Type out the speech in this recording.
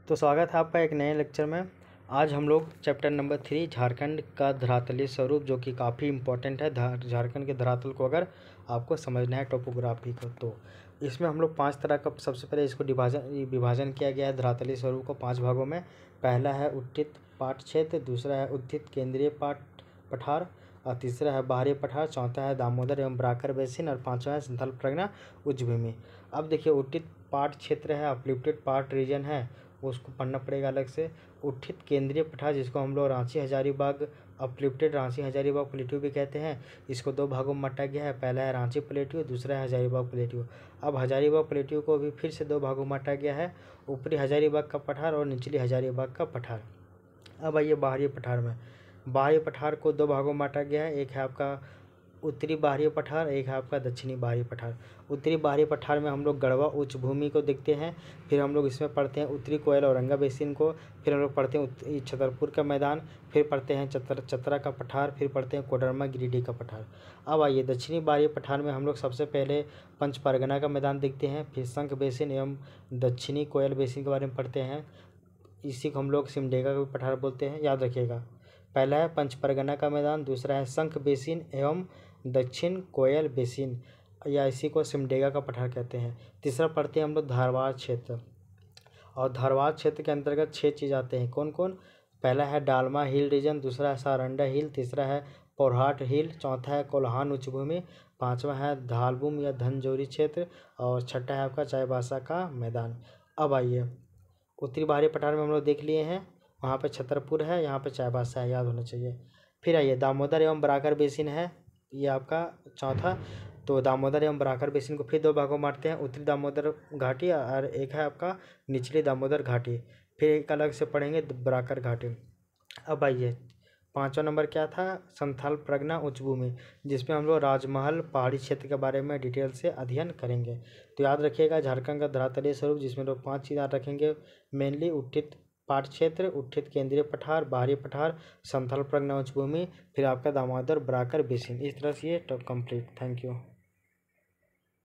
तो स्वागत है आपका एक नए लेक्चर में। आज हम लोग चैप्टर नंबर 3 झारखंड का धरातलीय स्वरूप, जो कि काफ़ी इम्पोर्टेंट है। झारखंड के धरातल को अगर आपको समझना है टोपोग्राफी को, तो इसमें हम लोग 5 तरह का, सबसे पहले इसको विभाजन किया गया है धरातलीय स्वरूप को 5 भागों में। पहला है उत्थित पाट क्षेत्र, दूसरा है उत्थित केंद्रीय पठार, और तीसरा है बाहरी पठार, चौथा है दामोदर एवं बराकर बेसिन, और पाँचवा है संथाल परगना उच्चभूमि। अब देखिए, उत्थित पाट क्षेत्र है, अपलिफ्टेड पार्ट रीजन है, उसको पढ़ना पड़ेगा अलग से। उत्थित केंद्रीय पठार, जिसको हम लोग रांची हजारीबाग अपलिफ्टेड रांची हजारीबाग प्लेट्यू भी कहते हैं, इसको 2 भागों में बांटा गया है। पहला है रांची प्लेट्यू, दूसरा है हजारीबाग प्लेट्यू। अब हजारीबाग प्लेट्यू को भी फिर से 2 भागों में बांटा गया है, ऊपरी हजारीबाग का पठार और निचली हजारीबाग का पठार। अब आइए बाहरी पठार में। बाहरी पठार को 2 भागों में बांटा गया है, एक है आपका उत्तरी बाहरी पठार, एक है आपका दक्षिणी बाहरी पठार। उत्तरी बाहरी पठार में हम लोग गढ़वा उच्च भूमि को देखते हैं, फिर हम लोग इसमें पढ़ते हैं उत्तरी कोयल औरंगा बेसिन को, फिर हम लोग पढ़ते हैं छतरपुर का मैदान, फिर पढ़ते हैं चतरा का पठार, फिर पढ़ते हैं कोडरमा गिरिडीह का पठार। अब आइए दक्षिणी बाहरी पठार में हम लोग सबसे पहले पंच परगना का मैदान देखते हैं, फिर शंख बेसिन एवं दक्षिणी कोयल बेसिन के बारे में पढ़ते हैं। इसी को हम लोग सिमडेगा का पठार बोलते हैं, याद रखिएगा। पहला है पंच परगना का मैदान, दूसरा है शंख बेसिन एवं दक्षिण कोयल बेसिन, या इसी को सिमडेगा का पठार कहते हैं। तीसरा पढ़ते हैं हम लोग धारवाड़ क्षेत्र, और धारवाड़ क्षेत्र के अंतर्गत 6 चीज़ आते हैं। कौन कौन? पहला है डालमा हिल रीजन, दूसरा है सारंडा हिल, तीसरा है पोरहाट हिल, चौथा है कोल्हान उच्च भूमि, पाँचवा है धालबुम या धनजौरी क्षेत्र, और छठा है आपका चाईबासा का मैदान। अब आइए उत्तरी बाहरी पठार में हम लोग देख लिए हैं, वहाँ पे छतरपुर है, यहाँ पे चाईबासा है, याद होना चाहिए। फिर आइए दामोदर एवं बराकर बेसिन है, ये आपका चौथा। तो दामोदर एवं बराकर बेसिन को फिर 2 भागों में बांटते हैं, उत्तरी दामोदर घाटी और एक है आपका निचली दामोदर घाटी। फिर एक अलग से पढ़ेंगे बराकर घाटी। अब आइए 5वां नंबर क्या था? संथाल प्रगना उच्च भूमि, जिसमें हम लोग राजमहल पहाड़ी क्षेत्र के बारे में डिटेल से अध्ययन करेंगे। तो याद रखिएगा झारखंड का धरातलीय स्वरूप, जिसमें लोग 5 चीज़ याद रखेंगे मेनली: उत्थित पाट क्षेत्र, उत्थित केंद्रीय पठार, बाहरी पठार, संथाल प्रगना उच्च भूमि, फिर आपका दामोदर बराकर बेसिन। इस तरह से ये कंप्लीट। Thank you.